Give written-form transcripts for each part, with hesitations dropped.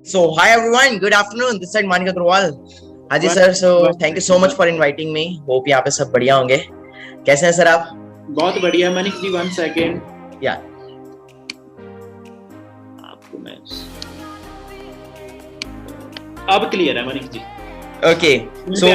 So, hi everyone, good afternoon. This is Manik Agrawal. हाँ जी sir, so thank you so much for inviting me. Hope यहाँ पे सब बढ़िया होंगे. कैसे हैं सर आप? बहुत बढ़िया मनीष जी, 1 सेकेंड या आपको मैं अब क्लियर है मनीष जी. ओके सो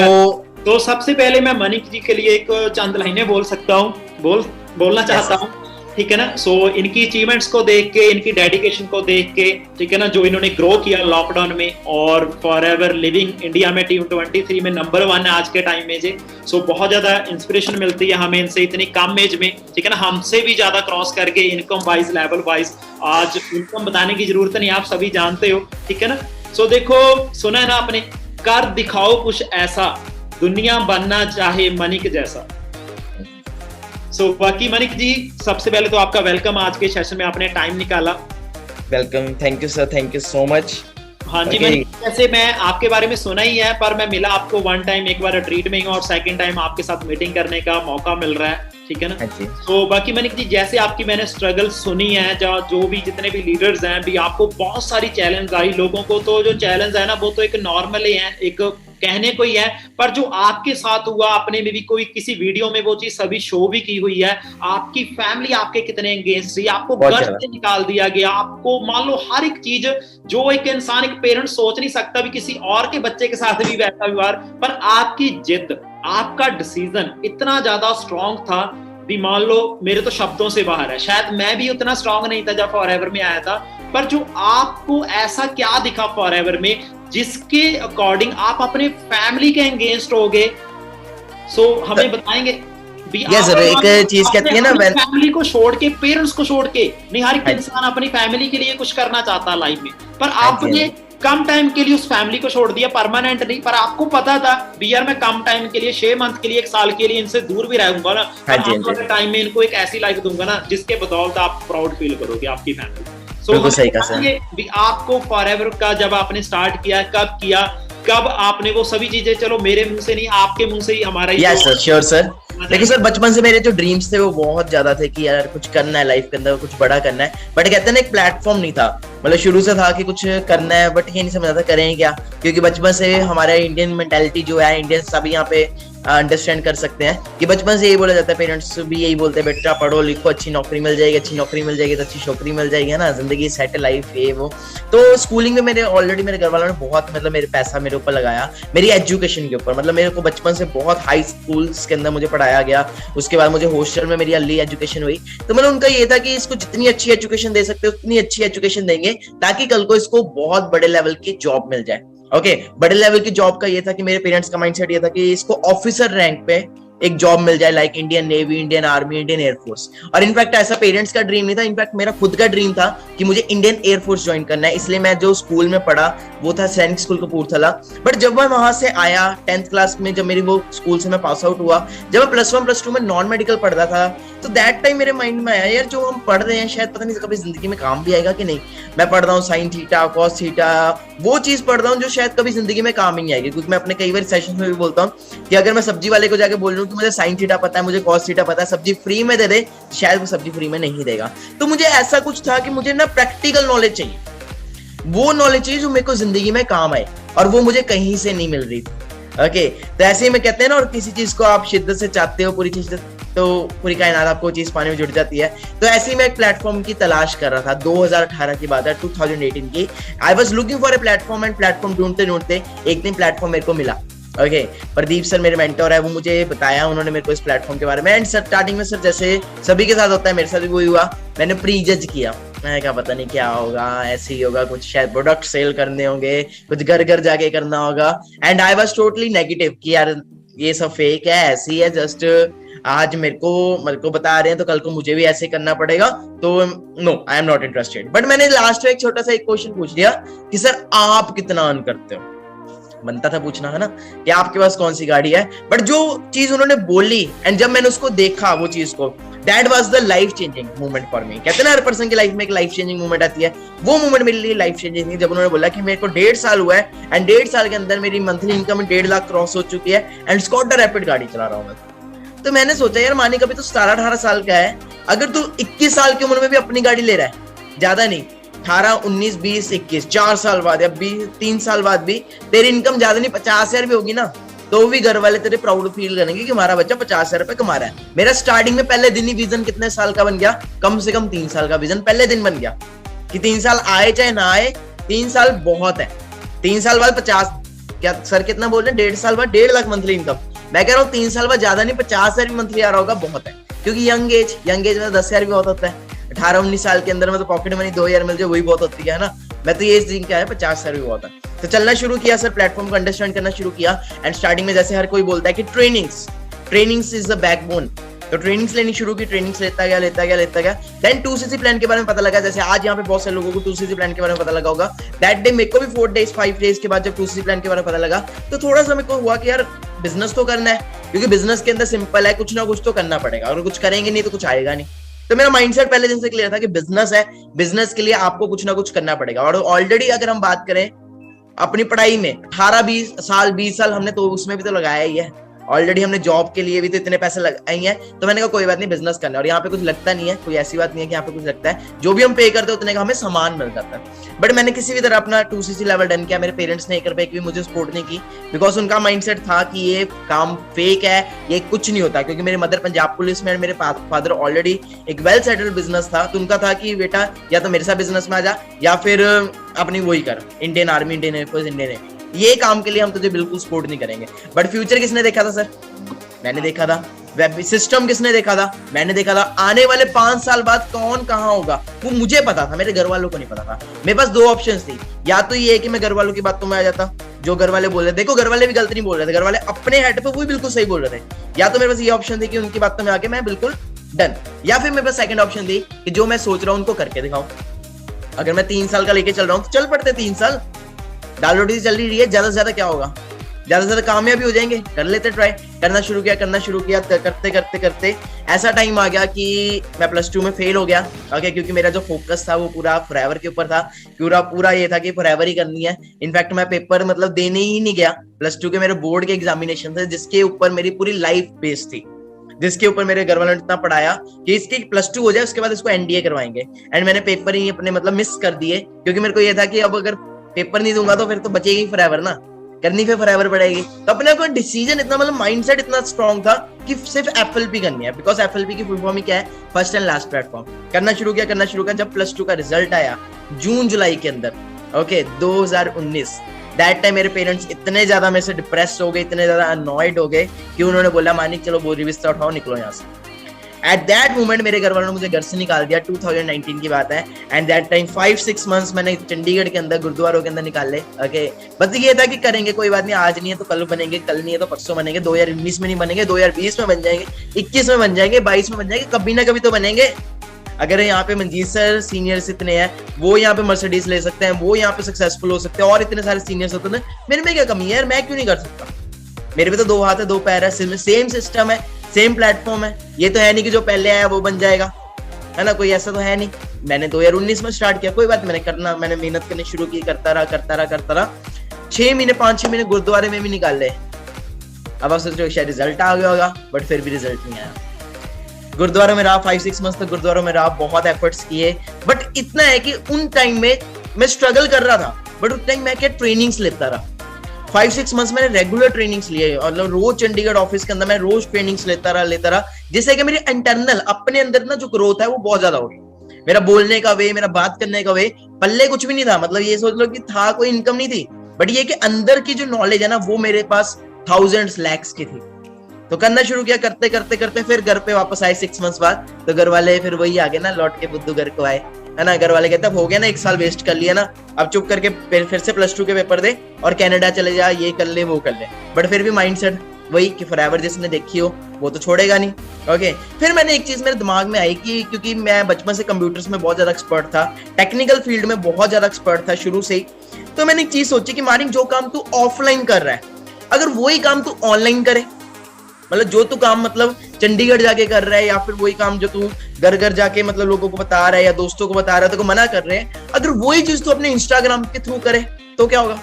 तो सबसे पहले मैं मनीष जी के लिए एक चंद लाइनें बोल सकता हूँ, बोलना चाहता हूँ, ठीक है ना. सो इनकी अचीवमेंट्स को देख के, इनकी डेडिकेशन को देख के, ठीक है ना, जो इन्होंने ग्रो किया लॉकडाउन में और फॉर एवर लिविंग इंडिया में टीम 23 में नंबर 1 है आज के टाइम में जी. सो बहुत ज्यादा इंस्पिरेशन मिलती है हमें इनसे, इतनी कम एज में, ठीक है ना, हमसे भी ज्यादा क्रॉस करके इनकम वाइज, लेवल वाइज. आज इनकम बताने की जरूरत नहीं, आप सभी जानते हो, ठीक है ना. सो देखो, सुना है ना आपने, कर दिखाओ कुछ ऐसा, दुनिया बनना चाहे मनिक जैसा. सो बाकी मनिक जी, सबसे पहले तो आपका वेलकम. आज के सेशन में आपने टाइम निकाला. Welcome, thank you sir, thank you so much. हाँ जी मनिक, जैसे मैं आपके बारे में सुना ही है, पर मैं मिला आपको 1 टाइम, एक बार ट्रीट में, और 2nd टाइम आपके साथ मीटिंग करने का मौका मिल रहा है, ठीक है ना. तो बाकी मनिक जी, जैसे आपकी मैंने स्ट्रगल सुनी है, जो भी जितने भी लीडर्स हैं भी, आपको बहुत सारी चैलेंज आई. लोगों को तो जो चैलेंज है ना, वो तो एक नॉर्मल ही है, एक कहने को ही है, पर जो आपके साथ हुआ, आपने में भी कोई किसी वीडियो में वो चीज सभी शो भी की हुई है. आपकी फैमिली आपके कितने एंगेज थी, आपको घर से निकाल दिया गया, आपको मान लो हर एक चीज जो एक इंसान, एक पेरेंट सोच नहीं सकता भी किसी और के बच्चे के साथ भी वैसा व्यवहार, पर आपकी जिद, आपका डिसीजन इतना ज्यादा स्ट्रॉन्ग था भी, मान लो मेरे तो शब्दों से बाहर है. शायद मैं भी उतना स्ट्रॉन्ग नहीं था जब फॉरएवर में आया था, पर जो आपको ऐसा क्या दिखा फॉरएवर में जिसके अकॉर्डिंग आप अपने फैमिली के एंगेंस्ट हो गए. सो हमें बताएंगे भी. एक चीज कहती है ना, फैमिली को छोड़ के, पेरेंट्स को छोड़ के नहीं, हर एक इंसान अपनी फैमिली के लिए कुछ करना चाहता है लाइफ में, पर आपने कम टाइम के लिए उस फैमिली को छोड़ दिया, परमानेंट नहीं. पर आपको पता था भी यार, मैं कम टाइम के लिए, 6 मंथ के लिए, 1 साल के लिए इनसे दूर भी रहूंगा ना, टाइम में इनको एक ऐसी लाइफ दूंगा ना जिसके बदौलत आप प्राउड फील करोगे, आपकी फैमिली. सही कहा. आपको फॉरएवर का जब आपने स्टार्ट किया, कब किया, कब आपने वो सभी चीजें, चलो मेरे मुंह से नहीं, आपके मुंह से ही हमारा ही. Yes sir, sure sir. देखिए सर, बचपन से मेरे जो ड्रीम्स थे वो बहुत ज्यादा थे कि यार कुछ करना है लाइफ के अंदर, कुछ बड़ा करना है, बट कहते हैं ना, एक प्लेटफॉर्म नहीं था. मतलब शुरू से था कि कुछ करना है, बट ये नहीं समझ आता करें क्या, क्योंकि बचपन से हमारा इंडियन मेंटालिटी जो है, इंडियन सभी यहाँ पे अंडरस्टैंड कर सकते हैं कि बचपन से यही बोला जाता है, पेरेंट्स भी यही बोलते हैं, बेटा पढ़ो लिखो, अच्छी नौकरी मिल जाएगी, अच्छी नौकरी मिल जाएगी तो अच्छी छोकरी मिल जाएगी, है ना, जिंदगी सेट लाइफ ये वो. तो स्कूलिंग में मेरे ऑलरेडी मेरे घर वालों ने बहुत, मतलब मेरे पैसा मेरे ऊपर लगाया, मेरी एजुकेशन के ऊपर. मतलब मेरे को बचपन से बहुत हाई स्कूल्स के अंदर मुझे पढ़ाया गया, उसके बाद मुझे हॉस्टल में मेरी अर्ली एजुकेशन हुई. तो मतलब उनका ये था कि इसको जितनी अच्छी एजुकेशन दे सकते उतनी अच्छी एजुकेशन देंगे, ताकि कल को इसको बहुत बड़े लेवल की जॉब मिल जाए. ओके, बड़े लेवल की जॉब का ये था कि मेरे पेरेंट्स का माइंडसेट ये था कि इसको ऑफिसर रैंक पे एक जॉब मिल जाए, like Indian navy, Indian army, Indian air force. और इनफैक्ट ऐसा पेरेंट्स का ड्रीम नहीं था, इनफैक्ट मेरा खुद का ड्रीम था कि मुझे इंडियन एयरफोर्स ज्वाइन करना है. इसलिए मैं जो स्कूल में पढ़ा वो था सैनिक स्कूल कपूरथला. बट जब मैं वहां से आया 10th क्लास में, जब मेरी वो स्कूल से मैं पास आउट हुआ, जब मैं +1 +2 में नॉन मेडिकल पढ़ता था, तो दैट टाइम मेरे माइंड में आया, यार जो हम पढ़ रहे हैं शायद पता नहीं कभी जिंदगी में काम भी आएगा कि नहीं. मैं पढ़ रहा हूँ साइन थीटा, कॉस थीटा, वो चीज पढ़ रहा हूँ जो शायद कभी जिंदगी में काम ही नहीं आएगी. क्योंकि मैं अपने कई बार सेशन में भी बोलता हूँ कि अगर मैं सब्जी वाले को जाके बोल रहा हूँ कि मुझे साइन थीटा पता है, मुझे कॉस थीटा पता है, सब्जी फ्री में दे दे, शायद वो सब्जी फ्री में नहीं देगा. तो मुझे ऐसा कुछ था कि मुझे ना प्रैक्टिकल नॉलेज चाहिए, वो नॉलेज चाहिए जो मेरे को जिंदगी में काम आए, और वो मुझे कहीं से नहीं मिल रही थी. ओके, तो ऐसे ही मैं कहते हैं ना, और किसी चीज को आप शिद्दत से चाहते हो, पूरी चीज, तो पूरी कायनात आपको चीज पाने में जुट जाती है. तो ऐसे ही मैं एक प्लेटफॉर्म की तलाश कर रहा था. 2018 की बात है, 2018 की. I was looking for a platform, and platform ढूंढते ढूंढते एक दिन प्लेटफॉर्म मेरे को मिला. ओके, प्रदीप सर मेरे मेंटर है, वो मुझे बताया उन्होंने मेरे को इस प्लेटफॉर्म के बारे में. एंड स्टार्टिंग में सर जैसे सभी के साथ होता है, मेरे साथ भी वही हुआ, मैंने प्री जज किया. मैं क्या पता नहीं क्या होगा, ऐसे ही होगा, कुछ शायद प्रोडक्ट सेल करने होंगे, कुछ घर घर जाके करना होगा. And I was totally negative कि यार ये सब फेक है, ऐसी है, जस्ट आज मेरे को बता रहे हैं तो कल को मुझे भी ऐसे करना पड़ेगा, तो no, I am not interested. But मैंने लास्ट में एक छोटा सा एक क्वेश्चन पूछ लिया कि सर आप कितना अर्न करते हो. बनता था पूछना, है ना, कि आपके पास कौन सी गाड़ी है. बट जो चीज उन्होंने बोली, एंड जब मैंने उसको देखा वो चीज को, that was the life changing moment for me. कहते हैं ना, हर पर्सन की लाइफ में एक लाइफ चेंजिंग मोमेंट आती है, वो मोमेंट मेरे लिए लाइफ चेंजिंग थी. जब उन्होंने बोला कि मेरे को 1.5 साल हुआ है, एंड 1.5 साल के अंदर मेरी मंथली इनकम 1.5 लाख क्रॉस हो चुकी है, एंड स्कॉडा रैपिड गाड़ी चला रहा हूँ मैं. तो मैंने सोचा यार मानिक, अभी तो 17-18 साल का है, अगर तू 21 साल की उम्र में भी अपनी गाड़ी ले रहा है, ज्यादा नहीं, 18, 19, 20, 21 4 साल बाद या 3 साल बाद भी तेरी इनकम ज्यादा नहीं 50,000 भी होगी ना, तो भी घर वाले तेरे प्राउड फील करेंगे कि हमारा बच्चा 50,000 रुपए कमा रहा है। मेरा स्टार्टिंग में पहले दिन ही विजन कितने साल का बन गया, कम से कम 3 साल का विजन पहले दिन बन गया कि 3 साल आए चाहे ना आए, 3 साल बहुत है। 3 साल बाद 50, क्या सर कितना बोल रहे हैं, 1.5 साल बाद 1.5 लाख मंथली इनकम। मैं कह रहा हूँ 3 साल बाद ज्यादा नहीं 50,000 भी मंथली आ रहा होगा, बहुत है। क्योंकि यंग एज में 10,000 भी बहुत होता है। 18-19 साल के अंदर में तो पॉकेट मनी 2,000 मिल जाए वही बहुत होती है ना। मैं तो ये ड्रीम क्या है 50,000 भी बहुत है। तो चलना शुरू किया सर, प्लेटफॉर्म को अंडरस्टैंड करना शुरू किया। एंड स्टार्टिंग में जैसे हर कोई बोलता है कि ट्रेनिंग्स इज द बैकबोन, तो ट्रेनिंग्स लेनी शुरू की, ट्रेनिंग्स लेता गया। देन 2cc प्लान के बारे में पता लगा, जैसे आज यहाँ पे बहुत सारे लोगों को 2cc प्लान के बारे में पता लगा होगा। दैट डे मेरे को भी 4 days 5 days के बाद जब 2cc प्लान के बारे में पता लगा, तो थोड़ा सा मेरे को हुआ कि यार बिजनेस तो करना है, क्योंकि बिजनेस के अंदर सिंपल है, कुछ ना कुछ तो करना पड़ेगा, और कुछ करेंगे नहीं तो कुछ आएगा नहीं। तो मेरा माइंडसेट पहले दिन से क्लियर था कि बिजनेस है, बिजनेस के लिए आपको कुछ ना कुछ करना पड़ेगा। और ऑलरेडी अगर हम बात करें अपनी पढ़ाई में 20 साल हमने तो उसमें भी तो लगाया ही है। ऑलरेडी हमने जॉब के लिए भी तो इतने पैसे लगाए हैं, तो मैंने कहा कोई बात नहीं, बिजनेस करना है। और यहाँ पे कुछ लगता नहीं है, कोई ऐसी बात नहीं है कि यहाँ पे कुछ लगता है, जो भी हम पे करते हैं उतने का हमें सामान मिल जाता है। बट मैंने किसी भी तरह अपना 2cc लेवल डन किया। मेरे पेरेंट्स ने 1 रुपए की भी मुझे सपोर्ट नहीं की, बिकॉज उनका माइंडसेट था कि ये काम फेक है, ये कुछ नहीं होता। क्योंकि मेरी मदर पंजाब पुलिस में, मेरे फादर ऑलरेडी एक वेल सेटल्ड बिजनेस था, तो उनका था कि बेटा या तो मेरे साथ बिजनेस में आ जा या फिर अपनी वही कर, Indian army, Indian air force, Indian, ये काम के लिए हम तुझे बिल्कुल सपोर्ट नहीं करेंगे। बट फ्यूचर किसने देखा था सर? मैंने देखा था। वेब सिस्टम किसने देखा था? मैंने देखा था। आने वाले 5 साल बाद कौन कहां होगा वो मुझे पता था, मेरे घर वालों को नहीं पता था। मेरे पास 2 ऑप्शंस थी, या तो ये कि मैं घर वालों की बातों में आ जाता, जो घर वाले बोल रहे, देखो घर वाले भी गलत नहीं बोल रहे थे, घर वाले अपने हेड पे वो भी बिल्कुल सही बोल रहे थे। या तो मेरे पास ये ऑप्शन थी कि उनकी बातों में आके मैं बिल्कुल डन, या फिर मेरे पास सेकंड ऑप्शन थी कि जो मैं सोच रहा हूं उनको करके दिखाऊं। अगर मैं 3 साल का लेके चल रहा हूं तो चल पड़ते 3 साल, दाल रोटी चल रही है, ज्यादा से ज्यादा क्या होगा, ज्यादा से ज्यादा कामयाबी हो जाएंगे, कर लेते ट्राई। करना शुरू किया, करते ऐसा टाइम आ गया कि मैं +2 में फेल हो गया। ओके, क्योंकि मेरा जो फोकस था वो पूरा फॉरएवर के ऊपर था, पूरा ये था कि फॉरएवर ही करनी है। इनफैक्ट मैं पेपर मतलब देने ही नहीं गया। +2 के मेरे बोर्ड के एग्जामिनेशन थे, जिसके ऊपर मेरी पूरी लाइफ बेस्ड थी, जिसके ऊपर मेरे घर वालों ने इतना पढ़ाया कि इसकी +2 हो जाए, उसके बाद इसको NDA करवाएंगे। एंड मैंने पेपर ही अपने मतलब मिस कर दिए, क्योंकि मेरे को ये था कि अब अगर पेपर नहीं दूंगा तो फिर तो बचेगी फॉरएवर ना, करनी फिर फॉरएवर पड़ेगी। तो अपने को डिसीजन इतना मतलब माइंडसेट इतना स्ट्रांग था कि सिर्फ FLP करनी है, बिकॉज FLP की फुल फॉर्म ही क्या है, फर्स्ट एंड लास्ट प्लेटफॉर्म। करना शुरू किया। जब +2 का रिजल्ट आया जून जुलाई के अंदर, ओके 2019, दैट टाइम मेरे पेरेंट्स इतने ज्यादा मेरे से डिप्रेस हो गए, इतने ज्यादा अनॉयड हो गए कि उन्होंने बोला मानिक चलो बोरी बिस्तर उठाओ, निकलो यहाँ से। एट दैट मोमेंट मेरे घर वालों ने मुझे घर से निकाल दिया। 2019 की बात है। एंड दैट टाइम 5-6 मंथ्स मैंने चंडीगढ़ के अंदर गुरुद्वारों के अंदर निकाले। ओके, बस ये था कि करेंगे, कोई बात नहीं, आज नहीं है तो कल बनेंगे, कल नहीं है तो परसों बनेंगे, 2019 में नहीं बनेंगे, 2020 में बन जाएंगे, 21 में बन जाएंगे, 22 में बन जाएंगे, कभी ना कभी तो बनेंगे। अगर यहाँ पे मंजीत सर सीनियर्स इतने हैं, वो यहाँ पे मर्सिडीज ले सकते हैं, वो यहाँ पे सक्सेसफुल हो सकते हैं, और इतने सारे सीनियर्स होते हैं, मेरे में क्या कमी है यार, मैं क्यों नहीं कर सकता? मेरे पे तो 2 हाथ है 2 पैर है, सेम सिस्टम है, सेम प्लेटफॉर्म है। ये तो है नहीं कि जो पहले आया वो बन जाएगा, है ना, कोई ऐसा तो है नहीं। मैंने 2019 में स्टार्ट किया, कोई बात नहीं, मैंने मेहनत करनी शुरू की, करता रहा 6 महीने 5-6 महीने गुरुद्वारे में भी निकाल ले। अब आप सोच रहे हो शायद रिजल्ट आ गया होगा, बट फिर भी रिजल्ट नहीं आया। गुरुद्वारा में रहा 5-6 मंथ तक, गुरुद्वारा में रहा, बहुत एफर्ट्स किए, बट इतना है कि उन टाइम में मैं स्ट्रगल कर रहा था, बट उस टाइम मैं क्या ट्रेनिंग्स लेता रहा। 5-6 मंथ्स मैंने रेगुलर ट्रेनिंग्स लिए, मतलब रोज चंडीगढ़ ऑफिस के अंदर मैं रोज ट्रेनिंग्स लेता रहा, जिससे कि मेरी इंटरनल अपने अंदर ना जो ग्रोथ है वो बहुत ज्यादा हो गई। मेरा बोलने का वे, मेरा बात करने का वे, पल्ले कुछ भी नहीं था, मतलब ये सोच लो कि था, कोई इनकम नहीं थी, बट ये कि अंदर की जो नॉलेज है ना वो मेरे पास थाउजेंड्स लैक्स की थी। तो करना शुरू किया, करते फिर घर पे वापस आए 6 मंथ्स बाद। तो घर वाले फिर वही आगे ना, लौट के बुद्धू घर को आए, है ना। घर वाले कहते हो गया ना, 1 साल वेस्ट कर लिया ना, अब चुप करके फिर से +2 के पेपर दे और कनाडा चले जा, ये कर ले वो कर ले। बट फिर भी माइंडसेट वही कि फॉरएवर जिसने देखी हो वो तो छोड़ेगा नहीं। ओके, फिर मैंने एक चीज मेरे दिमाग में आई कि क्योंकि मैं बचपन से कंप्यूटर्स में बहुत ज्यादा एक्सपर्ट था, टेक्निकल फील्ड में बहुत ज्यादा एक्सपर्ट था शुरू से ही, तो मैंने एक चीज सोची कि मानिक जो काम तू ऑफलाइन कर रहा है, अगर वही काम तू ऑनलाइन करे, मतलब जो तू काम मतलब चंडीगढ़ जाके कर रहा है, या फिर वही काम जो तू घर घर जाके मतलब लोगों को बता रहा है या दोस्तों को बता रहा है, तो मना कर रहे हैं, अगर वही चीज तू अपने इंस्टाग्राम के थ्रू करे तो क्या होगा।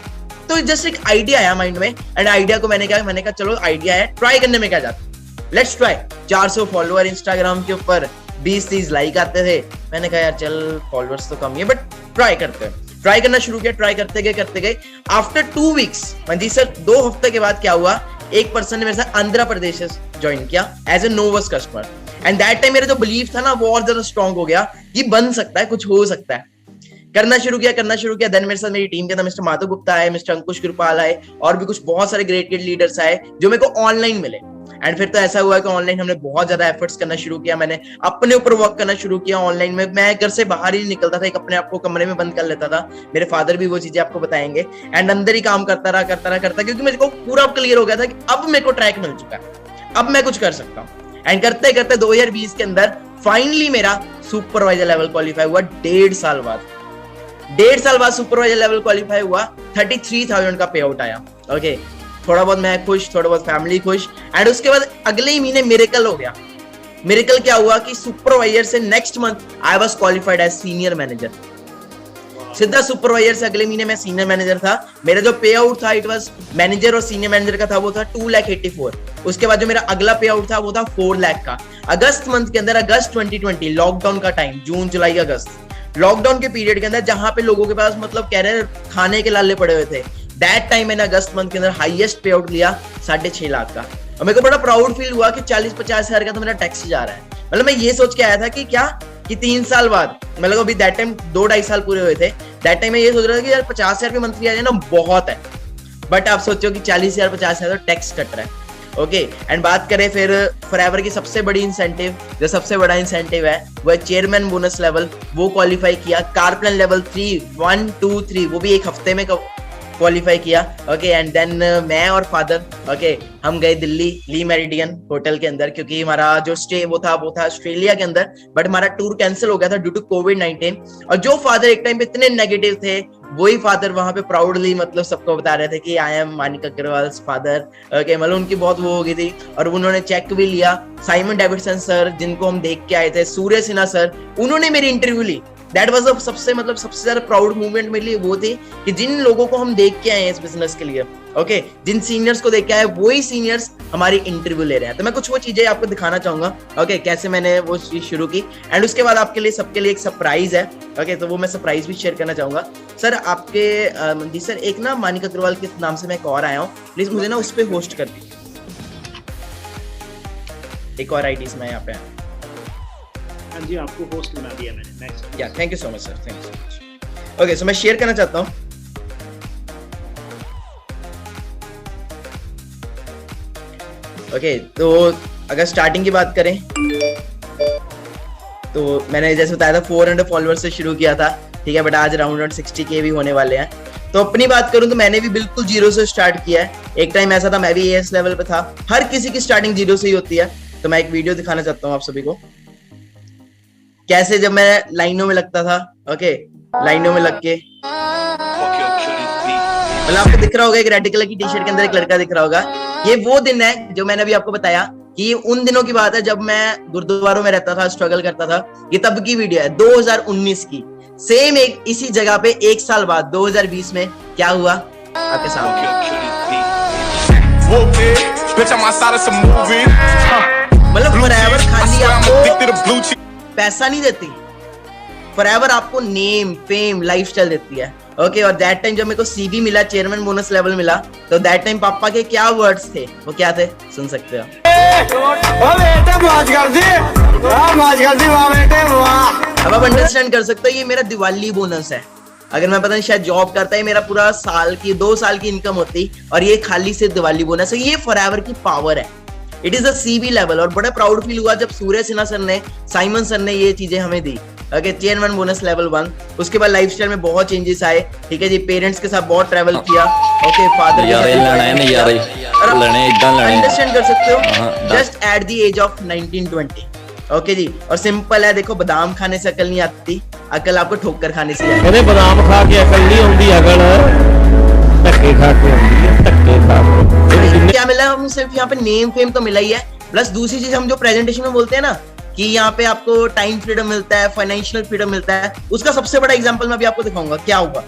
तो जस्ट एक आइडिया आया माइंड में, एंड आइडिया को मैंने कहा चलो आइडिया है, ट्राई करने में क्या जाता, लेट्स ट्राई। 400 फॉलोअर इंस्टाग्राम के ऊपर, 20-30 लाइक आते थे। मैंने कहा यार चल फॉलोअर्स तो कम ही है, बट ट्राई करना शुरू किया, ट्राई करते गए। आफ्टर 2 वीक्स मंजीत सर 2 हफ्ते के बाद क्या हुआ, एक पर्सन ने मेरे साथ आंध्र प्रदेश से ज्वाइन किया as a novice customer. And that time मेरा जो बिलीफ था ना वो और ज्यादा स्ट्रॉन्ग हो गया कि बन सकता है, कुछ हो सकता है। करना शुरू किया। देन मेरे साथ मेरी टीम के अंदर मिस्टर माधव गुप्ता आए, मिस्टर अंकुश कृपाल आए, और भी कुछ बहुत सारे ग्रेट लीडर्स आए जो मेरे को ऑनलाइन मिले। एंड फिर तो ऐसा हुआ कि ऑनलाइन हमने बहुत ज्यादा एफर्ट्स करना शुरू किया, मैंने अपने ऊपर वर्क करना शुरू किया ऑनलाइन में। मैं घर से बाहर ही नहीं निकलता था, एक अपने आप को कमरे में बंद कर लेता था। मेरे फादर भी वो चीजें आपको बताएंगे। एंड अंदर ही काम करता रहा, क्योंकि मेरे को पूरा क्लियर हो गया था कि अब मेरे को ट्रैक मिल चुका है, अब मैं कुछ कर सकता हूँ। एंड करते 2020 के अंदर फाइनली मेरा सुपरवाइजर लेवल क्वालिफाई हुआ। 1.5 साल बाद सुपरवाइजर लेवल क्वालिफाई हुआ। 33,000 का पे आउट आया। ओके, थोड़ा बहुत मैं खुश, थोड़ा बहुत फैमिली खुश। एंड उसके बाद अगले ही महीने मिरेकल हो गया। मिरेकल क्या हुआ कि सुपरवाइजर से next month I was qualified as senior manager. सीधा सुपरवाइजर से अगले महीने मैं सीनियर मैनेजर था। मेरा जो पे आउट था इट वाज मैनेजर और सीनियर मैनेजर का था, वो था 2,84,000। उसके बाद जो मेरा अगला पे आउट था वो था 4 लाख का। अगस्त मंथ के अंदर, अगस्त 2020, लॉकडाउन का टाइम, जून जुलाई अगस्त, लॉकडाउन के पीरियड के अंदर जहां पे लोगों के पास मतलब कह रहे खाने के लाले पड़े हुए थे, दैट टाइम मैंने अगस्त मंथ के अंदर हाईएस्ट पे आउट लिया 6.5 लाख का। और मेरे को बड़ा प्राउड फील हुआ कि 40-50 हजार का तो मेरा टैक्स जा रहा है। मतलब मैं ये सोच के आया था कि क्या कि 3 साल बाद, मतलब अभी दैट टाइम 2-2.5 साल पूरे हुए थे, दैट टाइम मैं ये सोच रहा था कि यार 50,000 रुपये मंथली आ जाए ना बहुत है। बट आप सोचो कि 40,000 50,000 तो टैक्स कट रहा है। ओके, एंड बात करें फिर फॉरएवर की सबसे बड़ी इंसेंटिव, जो सबसे बड़ा इंसेंटिव है वो है चेयरमैन बोनस लेवल, वो क्वालिफाई किया। कार प्लान लेवल 3, 1, 2, 3 वो भी एक हफ्ते में क्वालिफाई किया। ओके, एंड देन मैं और फादर हम गए दिल्ली ली मेरिडियन होटल के अंदर, क्योंकि हमारा जो स्टे वो था ऑस्ट्रेलिया के अंदर, बट हमारा टूर कैंसिल हो गया था ड्यू टू कोविड-19। और जो फादर एक टाइम पे इतने नेगेटिव थे, वही फादर वहां पे प्राउडली मतलब सबको बता रहे थे कि I am Manik Agarwal father. Okay, मतलब उनकी बहुत वो हो गई थी, और उन्होंने चेक भी लिया। साइमन डेविडसन सर जिनको हम देख के आए थे, सूर्य सिन्हा सर, उन्होंने मेरी इंटरव्यू ली। दैट वाज सबसे ज्यादा प्राउड मूवमेंट मेरे लिए वो थी कि जिन लोगों को हम देख के आए हैं इस बिजनेस के लिए, ओके, जिन सीनियर्स को देख के आए, वही सीनियर्स हमारी इंटरव्यू ले रहे हैं। तो मैं कुछ वो चीजें आपको दिखाना चाहूंगा, ओके, कैसे मैंने वो चीज शुरू की। एंड उसके बाद आपके लिए सबके लिए एक सरप्राइज है, ओके, तो वो मैं सरप्राइज भी शेयर करना चाहूंगा। सर आपके जी सर, एक ना मानिक अग्रवाल के नाम से मैं एक और आया हूँ, प्लीज मुझे ना उस पर होस्ट कर दीजिए। एक और आईडी में यहाँ पे। हाँ जी, आपको होस्ट बना दिया मैंने। नेक्स्ट। या thank you so much sir, thank you so much. Okay, so मैं शेयर करना चाहता हूँ। ओके, तो अगर स्टार्टिंग की बात करें तो मैंने जैसे बताया था 400 फॉलोअर्स से शुरू किया था, ठीक है, बट आज अराउंड 60K भी होने वाले हैं। तो अपनी बात करूं तो मैंने भी बिल्कुल जीरो से स्टार्ट किया है। एक टाइम ऐसा था, मैं भी एएस लेवल पे था। हर किसी की स्टार्टिंग जीरो से ही होती है। तो मैं एक वीडियो दिखाना चाहता हूं आप सभी को, कैसे जब मैं लाइनों में लगता था। ओके, लाइनों में लग के मतलब आपको दिख रहा होगा एक रेड कलर की टी शर्ट के अंदर एक लड़का दिख रहा होगा। ये वो दिन है जो मैंने अभी आपको बताया कि ये उन दिनों की बात है जब मैं गुरुद्वारों में रहता था, स्ट्रगल करता था। ये तब की वीडियो है 2019 की। सेम एक इसी जगह पे 1 साल बाद 2020 में क्या हुआ आपके सामने। मतलब फॉरएवर खाली आपको पैसा नहीं देती, फॉरएवर आपको नेम, फेम, लाइफस्टाइल देती है। ओके, और दैट टाइम जब मेरे को सीवी मिला, चेयरमैन बोनस लेवल मिला, तो दैट टाइम पापा के क्या वर्ड्स थे, वो क्या थे, सुन सकते हो। अब आप अंडरस्टैंड कर सकते हो, ये मेरा दिवाली बोनस है। अगर मैं पता नहीं शायद जॉब करता है, मेरा पूरा साल की 2 साल की इनकम होती, और ये खाली से दिवाली बोनस है। ये फॉरएवर की पावर है। It is a CV level. और बड़ा प्राउड फील हुआ जब सूर्य सिन्हा सर ने, साइमन सर ने ये चीजें हमें दी। Okay, chairman bonus level 1। उसके बाद लाइफस्टाइल में बहुत चेंजेस आए, ठीक है जी। पेरेंट्स के साथ बहुत ट्रैवल किया। ओके, फादर अंडरस्टैंड कर सकते हो, just at the age of 19-20। Okay जी, और सिंपल है, देखो बादाम खाने से अकल नहीं आती, अकल आपको ठोकर खाने से आती है। बादाम खा के अकल नहीं आती, अकल धक्के खा के आती है, धक्के खा के। क्या मिला, हम सिर्फ यहाँ पे नेम फेम तो मिला ही है, प्लस दूसरी चीज हम जो प्रेजेंटेशन में बोलते हैं ना कि यहाँ पे आपको टाइम फ्रीडम मिलता है, फाइनेंशियल फ्रीडम मिलता है, उसका सबसे बड़ा एग्जांपल मैं अभी आपको दिखाऊंगा। क्या हुआ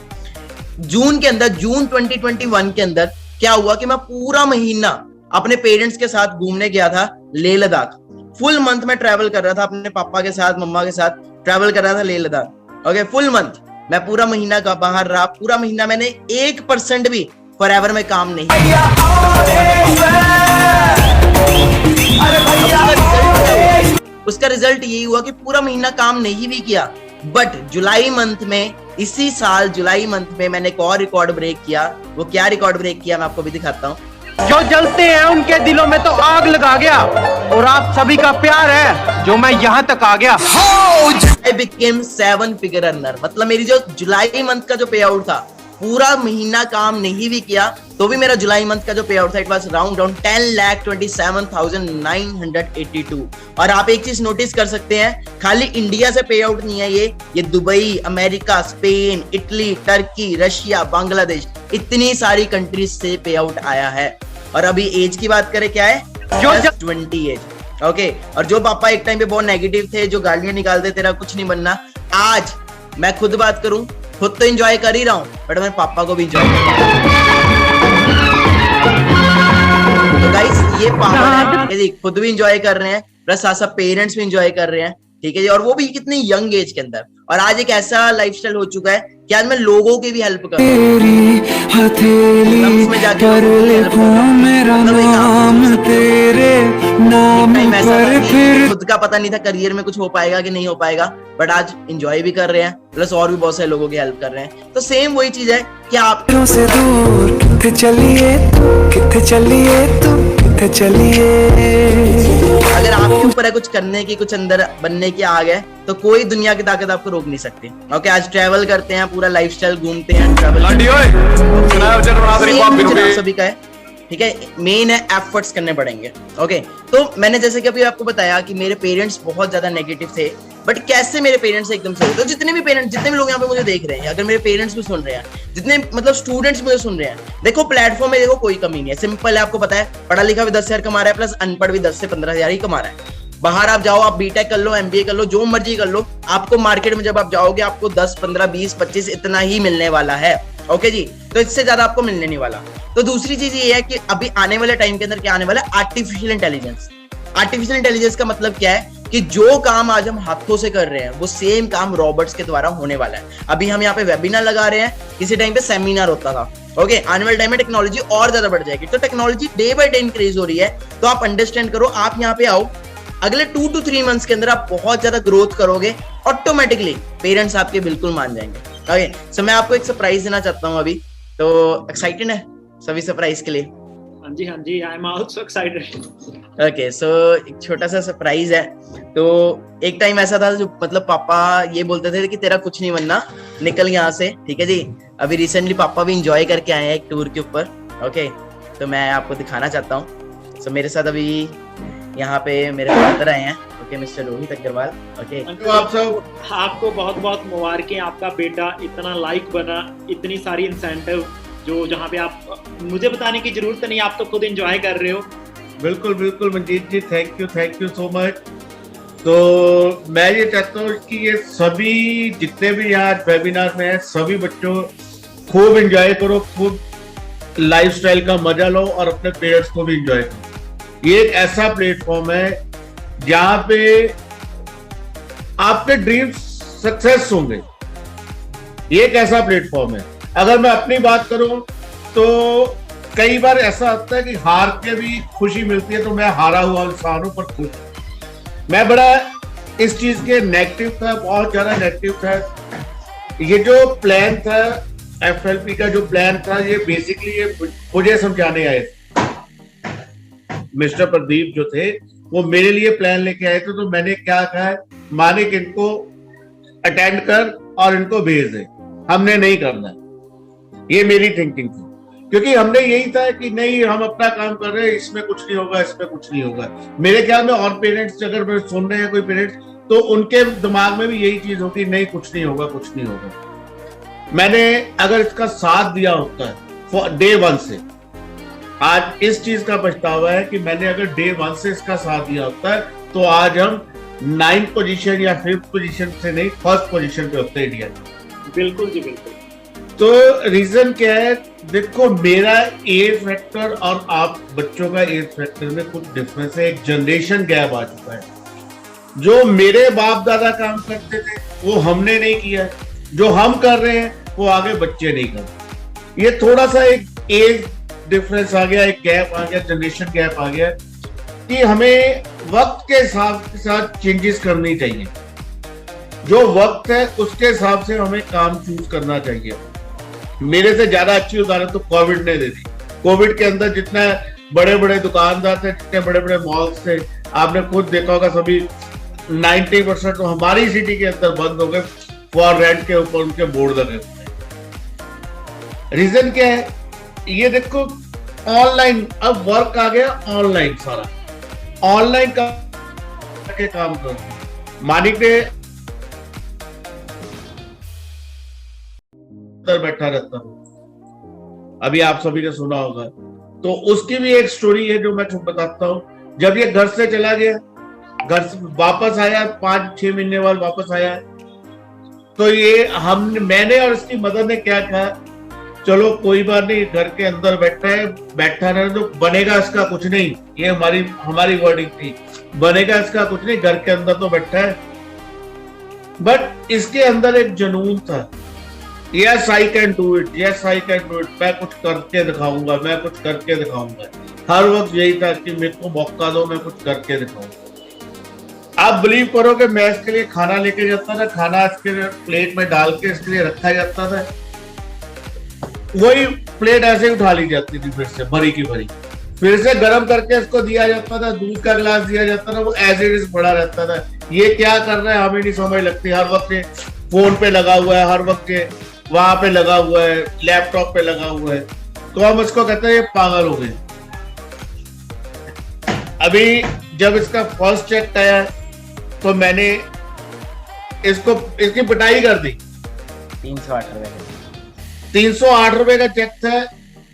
जून के अंदर, जून 2021 के अंदर क्या हुआ कि मैं पूरा महीना अपने पेरेंट्स के साथ घूमने गया था लेह लद्दाख। फुल मंथ में ट्रैवल कर रहा था अपने पापा के साथ, मम्मा के साथ ट्रैवल कर रहा था Leh Ladakh. Okay, full month. मैं पूरा महीना का बाहर रहा, पूरा महीना मैंने 1% भी फॉरएवर में काम नहीं किया। उसका रिजल्ट यही हुआ कि पूरा महीना काम नहीं भी किया, बट जुलाई मंथ में, इसी साल जुलाई मंथ में मैंने एक और रिकॉर्ड ब्रेक किया। वो क्या रिकॉर्ड ब्रेक किया मैं आपको भी दिखाता हूँ। जो जलते हैं उनके दिलों में तो आग लगा गया, और आप सभी का प्यार है जो मैं यहाँ तक आ गया। I became 7 figure earner। मतलब मेरी जो जुलाई मंथ का जो पे आउट था, पूरा महीना काम नहीं भी किया तो भी मेरा जुलाई मंथ का जो पे आउट था, इट वाज राउंड 10,27,982। और आप एक चीज नोटिस कर सकते हैं, खाली इंडिया से पे आउट नहीं है ये Dubai, America, Spain, Italy, Turkey, Russia, Bangladesh, इतनी सारी कंट्रीज से पे आउट आया है। और अभी एज की बात करें, क्या है, जो 20 एज। ओके, और जो पापा एक टाइम पे बहुत नेगेटिव थे, जो गालियां निकालते तेरा कुछ नहीं बनना, आज मैं खुद बात करूं, खुद तो एंजॉय कर ही रहा हूं, बट मैं पापा को भी एंजॉय कर रहा हूं। तो गाइस ये पापा है, खुद भी एंजॉय कर रहे हैं, प्लस साथ साथ पेरेंट्स भी एंजॉय कर रहे हैं, ठीक है जी, और वो भी कितनी यंग एज के अंदर। और आज एक ऐसा लाइफस्टाइल हो चुका है कि आज मैं लोगों की भी हेल्प कर रहा हूँ। खुद का पता नहीं था करियर में कुछ हो पाएगा कि नहीं हो पाएगा, बट आज एंजॉय भी कर रहे हैं, प्लस और भी बहुत सारे लोगों की हेल्प कर रहे हैं। तो सेम वही चीज है कि आप से दूर किथे चलिए अगर आपके ऊपर है कुछ करने की, कुछ अंदर बनने की आग है, तो कोई दुनिया की ताकत आपको रोक नहीं सकती। ओके, आज ट्रैवल करते हैं, पूरा लाइफस्टाइल घूमते हैं, ट्रैवल सभी का है, ठीक है। मेन है एफर्ट्स करने पड़ेंगे। ओके, तो मैंने जैसे कि अभी आपको बताया कि मेरे पेरेंट्स बहुत ज्यादा नेगेटिव थे, बट कैसे मेरे पेरेंट्स एकदम से, तो जितने भी पेरेंट्स, जितने भी लोग यहाँ पे मुझे देख रहे हैं, अगर मेरे पेरेंट्स भी सुन रहे हैं, जितने मतलब स्टूडेंट्स मुझे सुन रहे हैं, देखो प्लेटफॉर्म में देखो कोई कमी नहीं है, सिंपल है, आपको पता है, पढ़ा लिखा भी 10,000 कमा रहा है, प्लस अनपढ़ भी 10 से 15,000 ही कमा रहा है। बाहर आप जाओ, आप बीटेक कर लो, एमबीए कर लो, जो मर्जी कर लो, आपको मार्केट में जब आप जाओगे आपको 10, 15, 20, 25 इतना ही मिलने वाला है। ओके जी, तो इससे ज्यादा आपको मिलने नहीं वाला। तो दूसरी चीज ये है कि अभी आने वाले टाइम के अंदर क्या आने वाला है, आर्टिफिशियल इंटेलिजेंस। आर्टिफिशियल इंटेलिजेंस का मतलब क्या है कि जो काम आज हम हाथों से कर रहे हैं, वो सेम काम रोबोट्स के द्वारा होने वाला है। अभी हम यहाँ पे वेबिनार लगा रहे हैं, किसी टाइम पे सेमिनार होता था। ओके, आने वाले टाइम में टेक्नोलॉजी और ज्यादा बढ़ जाएगी, तो technology day by day increase हो रही है। तो आप अंडरस्टैंड करो, आप यहाँ पे आओ, अगले 2 to 3 मंथ्स के अंदर आप बहुत ज्यादा ग्रोथ करोगे, ऑटोमेटिकली पेरेंट्स आपके बिल्कुल मान जाएंगे। ओके, सो मैं आपको एक सरप्राइज देना चाहता हूँ अभी, तो एक्साइटेड है सभी सरप्राइज के लिए? हाँ जी, I am also excited. Okay, so एक छोटा सा सरप्राइज है। तो एक टाइम ऐसा था, जो मतलब पापा ये बोलते थे कि तेरा कुछ नहीं बनना, निकल यहाँ से, ठीक है जी। अभी रिसेंटली पापा भी एंजॉय करके आए हैं एक टूर के ऊपर। ओके, तो मैं आपको दिखाना चाहता हूँ। सो मेरे साथ अभी यहाँ पे मेरे फादर आए हैं, okay, mister Rohit Agarwal. Okay, तो आप सब, आपको बहुत बहुत मुबारकें, आपका बेटा इतना लाइक बना, इतनी सारी इंसेंटिव जो जहाँ पे आप, मुझे बताने की जरूरत नहीं, आप तो खुद एंजॉय कर रहे हो। बिल्कुल बिल्कुल मंजीत जी, थैंक यू सो मच। तो मैं ये चाहता हूँ कि ये सभी जितने भी यहाँ वेबिनार में हैं, सभी बच्चों खूब एंजॉय करो, खूब लाइफस्टाइल का मजा लो और अपने पेरेंट्स को भी एंजॉय करो। ये एक ऐसा प्लेटफॉर्म है जहाँ पे आपके ड्रीम्स सक्सेस होंगे। ये एक ऐसा प्लेटफॉर्म है। अगर मैं अपनी बात करूं तो कई बार ऐसा होता है कि हार के भी खुशी मिलती है, तो मैं हारा हुआ इंसान हूं पर खुश। मैं बड़ा इस चीज के नेगेटिव था, बहुत ज्यादा नेगेटिव था। ये जो प्लान था, एफएलपी का जो प्लान था, ये बेसिकली ये मुझे समझाने आए थे। मिस्टर प्रदीप जो थे वो मेरे लिए प्लान लेके आए थे, तो मैंने क्या कहा, माने कि इनको अटेंड कर और इनको भेज दे, हमने नहीं करना। ये मेरी थिंकिंग थी, क्योंकि हमने यही था कि नहीं, हम अपना काम कर रहे हैं, इसमें कुछ नहीं होगा, इसमें कुछ नहीं होगा। मेरे ख्याल में और पेरेंट्स अगर सुन रहे हैं कोई पेरेंट्स, तो उनके दिमाग में भी यही चीज होती, नहीं कुछ नहीं होगा, कुछ नहीं होगा। मैंने अगर इसका साथ दिया होता है डे 1 से, आज इस चीज का पछतावा है कि मैंने अगर डे 1 से इसका साथ दिया होता है, तो आज हम 9th पोजीशन या 5th पोजीशन से नहीं, 1st पोजीशन पे होते इंडिया। बिल्कुल जी, बिल्कुल। तो रीजन क्या है, देखो मेरा एज फैक्टर और आप बच्चों का एज फैक्टर में कुछ डिफरेंस है, एक जनरेशन गैप आ चुका है। जो मेरे बाप दादा काम करते थे वो हमने नहीं किया, जो हम कर रहे हैं वो आगे बच्चे नहीं करते। ये थोड़ा सा एक एज डिफरेंस आ गया, एक गैप आ गया, जनरेशन गैप आ गया कि हमें वक्त के साथ चेंजेस करनी चाहिए। जो वक्त है उसके हिसाब से हमें काम चूज करना चाहिए। मेरे से ज्यादा अच्छी उदाहरण तो कोविड ने दे दी। कोविड के अंदर जितने बड़े बड़े दुकानदार थे, जितने बड़े बड़े मॉल्स थे, आपने खुद देखा होगा, सभी 90% तो हमारी सिटी के अंदर बंद हो गए। फॉर रेंट के ऊपर उनके बोर्ड लगे हुए। रीजन क्या है? ये देखो, ऑनलाइन अब वर्क आ गया, ऑनलाइन सारा ऑनलाइन का के काम कर। मालिक ने बैठा रहता हूँ, अभी आप सभी ने सुना होगा, तो उसकी भी एक स्टोरी है जो मैं बताता हूँ। जब ये घर से चला गया, घर से वापस आया, 5-6 महीने बाद वापस आया, तो ये मैंने और इसकी मदर ने क्या कहा, चलो कोई बात नहीं, घर के अंदर बैठा रहे तो बनेगा इसका कुछ नहीं। ये हमारी वर्डिंग थी, बनेगा इसका कुछ नहीं, घर के अंदर तो बैठा है। बट इसके अंदर एक जुनून था, yes I can do it, yes I can do it, मैं कुछ करके दिखाऊंगा, मैं कुछ करके दिखाऊंगा। हर वक्त यही था कि मेरे को मौका दो, मैं कुछ करके दिखाऊंगा। आप बिलीव करो कि मैं इसके लिए खाना लेके जाता था, खाना इसके प्लेट में डाल के इसके लिए रखा जाता था, वही प्लेट ऐसे ही उठा ली जाती थी, फिर से भरी की भरी, फिर से गर्म करके इसको दिया जाता था, दूध का गिलास दिया जाता था, वो एज इट इज पड़ा रहता था। ये क्या कर रहा है हमें नहीं समझ लगती। हर वक्त फोन पे लगा हुआ है, हर वक्त वहां पे लगा हुआ है, लैपटॉप पे लगा हुआ है, तो हम उसको कहते हैं ये पागल हो गए। अभी जब इसका फर्स्ट चेक आया तो मैंने इसकी पिटाई कर दी। 308 रुपए का चेक था,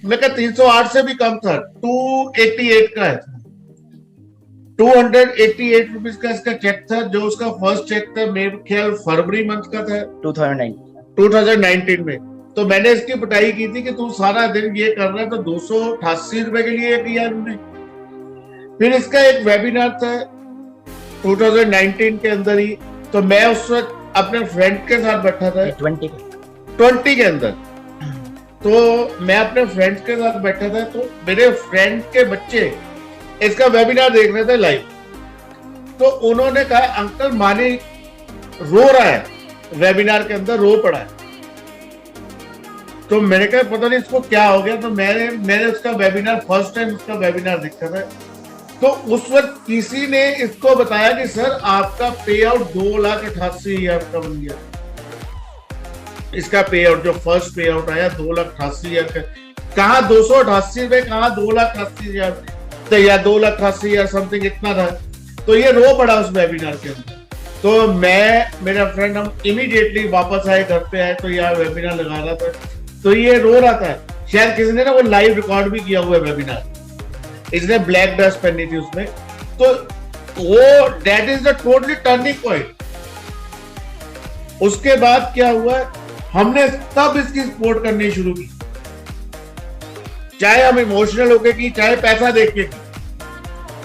मैं क्या 308 से भी कम था, 288 का है, 288 रुपीज का इसका चेक था, जो उसका फर्स्ट चेक था मेरे ख्याल फरवरी मंथ का था, 2019 में। तो मैंने इसकी पिटाई की थी कि तू सारा दिन ये कर रहा है, तो 288 रुपए के लिए किया हमने। फिर इसका एक वेबिनार था 2019 के अंदर ही, तो मैं उस वक्त अपने फ्रेंड के साथ बैठा था, 20 के अंदर, तो मैं अपने फ्रेंड्स के साथ बैठा था, तो मेरे फ्रेंड के बच्चे इसका वेबिनार देख रहे थे लाइव। तो उन्होंने कहा अंकल मानी रो रहा है, वेबिनार के अंदर रो पड़ा है। तो मैंने कहा पता नहीं इसको क्या हो गया। तो मैंने उसका वेबिनार, फर्स्ट टाइम उसका वेबिनार देखा था, तो उस वक्त किसी ने इसको बताया कि सर आपका पे आउट 2,88,000 का बन गया। इसका पे आउट जो फर्स्ट पे आउट आया 2,88,000 का, कहा 288 रुपए, कहा 2,88,000 या 2,88,000 समथिंग इतना था। तो ये रो पड़ा उस वेबिनार के अंदर। तो मैं, मेरा फ्रेंड, हम इमीडिएटली वापस आए, घर पे आए, तो यार वेबिनार लगा रहा था, तो ये रो रहा था। शायद किसी ने ना वो लाइव रिकॉर्ड भी किया हुआ है वेबिनार, इसने ब्लैक ड्रेस पहनी थी उसमें। तो वो that is the totally turning point. उसके बाद क्या हुआ, हमने तब इसकी सपोर्ट करनी शुरू की, चाहे हम इमोशनल होके की, चाहे पैसा देख के की।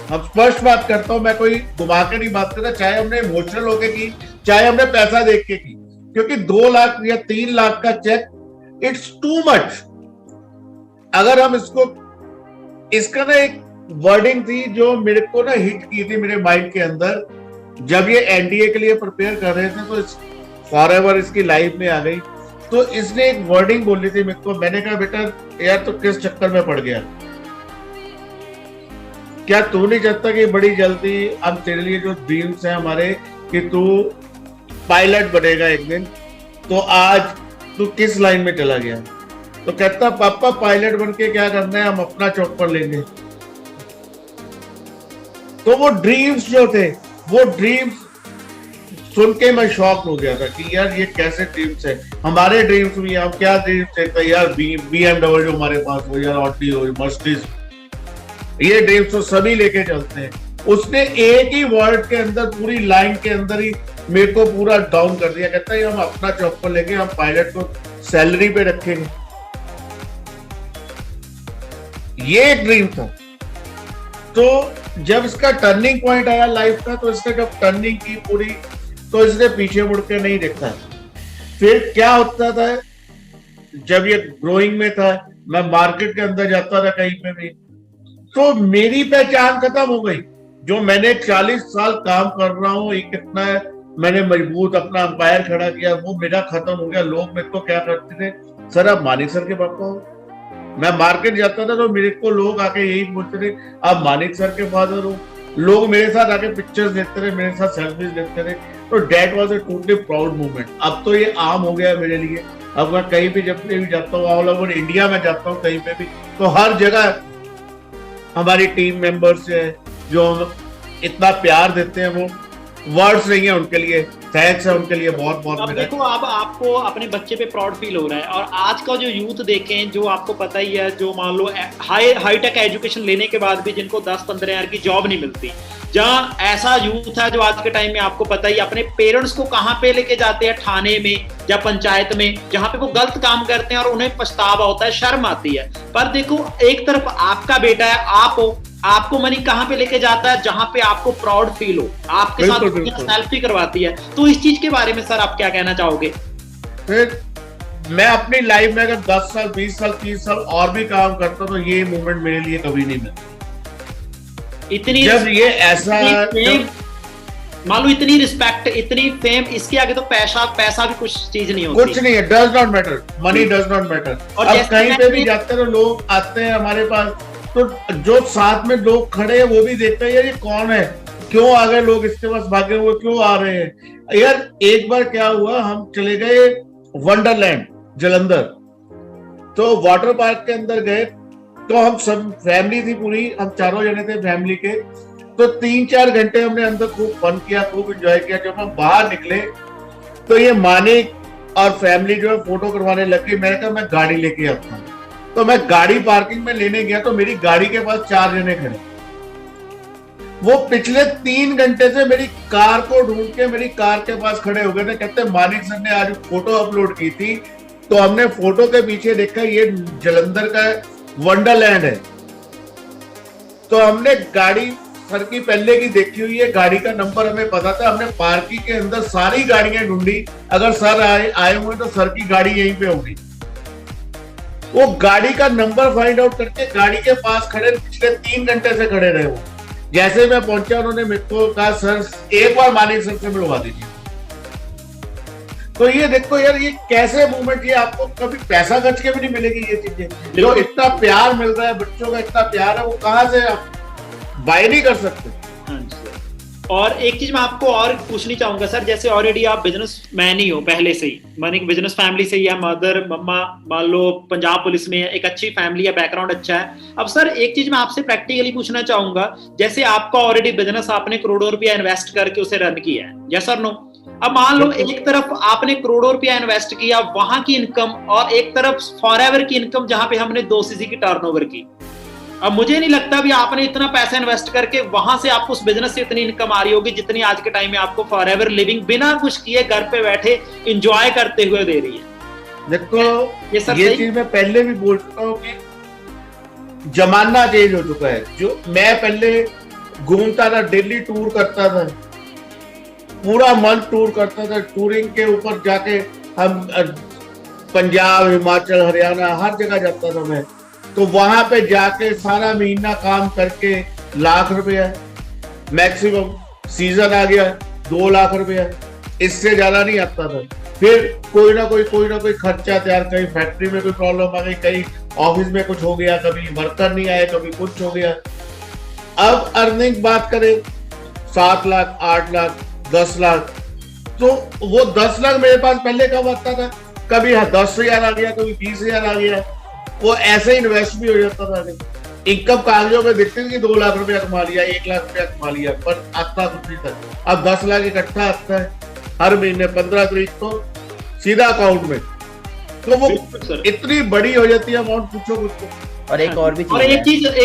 हम स्पष्ट बात करता हूं, मैं कोई घुमा के नहीं बात करता, चाहे हमने इमोशनल होके की, चाहे हमने पैसा देख के की, क्योंकि 2 लाख या 3 लाख का चेक इट्स टू मच। अगर हम इसका ना एक वर्डिंग थी जो मेरे को ना हिट की थी मेरे माइंड के अंदर, जब ये एनडीए के लिए प्रिपेयर कर रहे थे, तो फॉरएवर इसकी लाइफ में आ गई। तो इसने एक वर्डिंग बोली थी मेरे को, मैंने कहा बेटा यार तो किस चक्कर में पड़ गया, क्या तू नहीं चाहता कि बड़ी जल्दी हम तेरे लिए जो ड्रीम्स हैं हमारे कि तू पायलट बनेगा एक दिन, तो आज तू किस लाइन में चला गया। तो कहता पापा पायलट बन के क्या करना है, हम अपना चौपर लेंगे। तो वो ड्रीम्स जो थे, वो ड्रीम्स सुन के मैं शॉक हो गया था कि यार ये कैसे ड्रीम्स है। हमारे ड्रीम्स भी, हम क्या ड्रीम्स थे यार, BMW हमारे पास हो, यार ऑडी हो, मर्सिडीज, ये ड्रीम्स तो सभी लेके चलते हैं। उसने एक ही वर्ड के अंदर, पूरी लाइन के अंदर ही मेरे को पूरा डाउन कर दिया। कहता है हम अपना चौपर लेंगे, हम पायलट को सैलरी पे रखेंगे। ये एक ड्रीम था। तो जब इसका टर्निंग पॉइंट आया लाइफ का, तो इसने जब टर्निंग की पूरी, तो इसने पीछे मुड़ के नहीं देखा। फिर क्या होता था, जब ये ग्रोइंग में था, मैं मार्केट के अंदर जाता था कहीं पे भी, तो मेरी पहचान खत्म हो गई। जो मैंने 40 साल काम कर रहा हूँ, ये कितना है, मैंने मजबूत अपना अंपायर खड़ा किया, वो मेरा खत्म हो गया। लोग मेरे को क्या करते थे, सर आप मानिक सर के पापा हो। मैं मार्केट जाता था तो मेरे को लोग आके यही बोलते थे, आप मानिक सर के फादर हो। लोग मेरे साथ आके पिक्चर्स देखते रहे, मेरे साथ सेल्फीज देखते रहे। तो that was a totally proud moment. अब तो ये आम हो गया है मेरे लिए। अब मैं कहीं भी जब भी जाता हूँ, ऑल ओवर इंडिया में जाता हूँ कहीं पे भी, तो हर जगह हमारी टीम मेंबर्स है जो इतना प्यार देते हैं, वो वर्ड्स नहीं है उनके लिए। थैंक्स है उनके लिए बहुत बहुत। अब देखो, अब आपको अपने बच्चे पे प्राउड फील हो रहा है। और आज का जो यूथ देखें, जो आपको पता ही है, जो मान लो हाई टेक एजुकेशन लेने के बाद भी जिनको 10-15 हजार की जॉब नहीं मिलती, जहाँ ऐसा यूथ है जो आज के टाइम में आपको पता ही अपने पेरेंट्स को कहाँ पे लेके जाते हैं, थाने में या पंचायत में, जहाँ पे वो गलत काम करते हैं और उन्हें पछतावा होता है, शर्म आती है। पर देखो, एक तरफ आपका बेटा है, आप हो, आपको मनी कहाँ पे लेके जाता है, जहां पे आपको प्राउड फील हो, आपके साथ सेल्फी करवाती है। तो इस चीज के बारे में सर आप क्या कहना चाहोगे? फिर मैं अपनी लाइफ में अगर 10 साल 20 साल 30 साल और भी काम करता तो ये मोमेंट मेरे लिए कभी नहीं मिलता। इतनी जब ये ऐसा मान लो, इतनी रिस्पेक्ट, इतनी फेम, इसके आगे तो पैसा भी कुछ चीज नहीं होती। कुछ नहीं है, does not matter, money does not matter. और अब कहीं पे भी जाते हैं तो लोग आते हैं हमारे पास, तो जो साथ में लोग खड़े हैं वो भी देखते हैं यार ये कौन है, क्यों आ गए लोग इसके पास, भागे हुए क्यों आ रहे हैं। यार एक बार क्या हुआ, हम चले गए वंडरलैंड जलंधर, तो वाटर पार्क के अंदर गए, तो हम सब फैमिली थी पूरी, हम चारों जने थे फैमिली के। तो 3-4 घंटे हमने अंदर खूब फन किया, खूब एंजॉय किया। जब हम बाहर निकले तो ये मानिक और फैमिली जो है फोटो करवाने लग गई। मैंने कहा मैं गाड़ी लेके आता हूँ। तो मैं गाड़ी पार्किंग में लेने गया तो मेरी गाड़ी के पास 4 जने खड़े। वो पिछले 3 घंटे से मेरी कार को ढूंढ के मेरी कार के पास खड़े हो गए थे। कहते मानिक सर ने आज फोटो अपलोड की थी, तो हमने फोटो के पीछे देखा ये जलंधर का वंडरलैंड है। तो हमने गाड़ी सर की पहले की देखी हुई है, गाड़ी का नंबर हमें पता था। हमने पार्किंग के अंदर सारी गाड़ियां ढूंढी, अगर सर आए हुए तो सर की गाड़ी यहीं पे होगी। वो गाड़ी का नंबर फाइंड आउट करके गाड़ी के पास खड़े, पिछले 3 घंटे से खड़े रहे वो। जैसे मैं पहुंचा उन्होंने मेरे को कहा सर एक बार मानिक सर से मिलवा दीजिए। तो ये देखो यार, ये कैसे मूवमेंट, ये आपको कभी पैसा खर्च के भी नहीं मिलेगी ये चीजें। जो इतना प्यार मिल रहा है, बच्चों का इतना प्यार है, वो कहाँ से आप बाय नहीं कर सकते। और एक चीज मैं आपको और पूछनी चाहूंगा सर, जैसे ऑलरेडी आप बिजनेसमैन ही हो पहले से ही, मानिक बिजनेस फैमिली से ही है, मदर मम्मा मान लो पंजाब पुलिस में है, एक अच्छी फैमिली है, बैकग्राउंड अच्छा है। अब सर एक चीज मैं आपसे प्रैक्टिकली पूछना चाहूंगा, जैसे आपका ऑलरेडी बिजनेस आपने करोड़ों रुपया इन्वेस्ट करके उसे रन किया है, यस और नो? अब मान लो एक तरफ आपने करोड़ों रुपया इन्वेस्ट किया, वहां की इनकम, और एक तरफ फॉरएवर की इनकम जहां पे हमने 2 सीसी की टर्नओवर की। अब मुझे नहीं लगता भी आपने इतना पैसा इन्वेस्ट करके वहां से आपको उस बिजनेस से इतनी इनकम आ रही होगी जितनी आज के टाइम में आपको फॉरएवर लिविंग बिना कुछ किए घर पे बैठे एंजॉय करते हुए दे रही है। देखो ये चीज मैं पहले भी बोल चुका हूँ कि जमाना चेंज हो चुका है। जो मैं पहले घूमता था, दिल्ली टूर करता था, पूरा मंथ टूर करता था, टूरिंग के ऊपर जाके हम पंजाब, हिमाचल, हरियाणा हर जगह जाता था मैं। तो वहां पे जाके सारा महीना काम करके लाख रुपया मैक्सिमम, सीजन आ गया 2 लाख रुपया, इससे ज्यादा नहीं आता था। फिर कोई ना कोई खर्चा तैयार, कहीं फैक्ट्री में कोई प्रॉब्लम आ गई, कहीं ऑफिस में कुछ हो गया, कभी वर्कर नहीं आए, कभी कुछ हो गया। अब अर्निंग बात करें 7 लाख, 8 लाख, 10 लाख, तो वो 10 लाख मेरे पास पहले कब आता था, कभी 10,000 आ गया, कभी 20,000 आ गया। वो ऐसे इन्वेस्ट भी हो जाता था। इनकम कागजों में दिखती थी कि 2 लाख रुपया कमा लिया, 1 लाख रुपया कमा लिया, पर आता कुछ नहीं था। अब 10 लाख इकट्ठा आता है हर महीने 15 तारीख को सीधा अकाउंट में। तो वो इतनी बड़ी हो जाती है अमाउंट, पूछो मुझको। और एक और भी और एक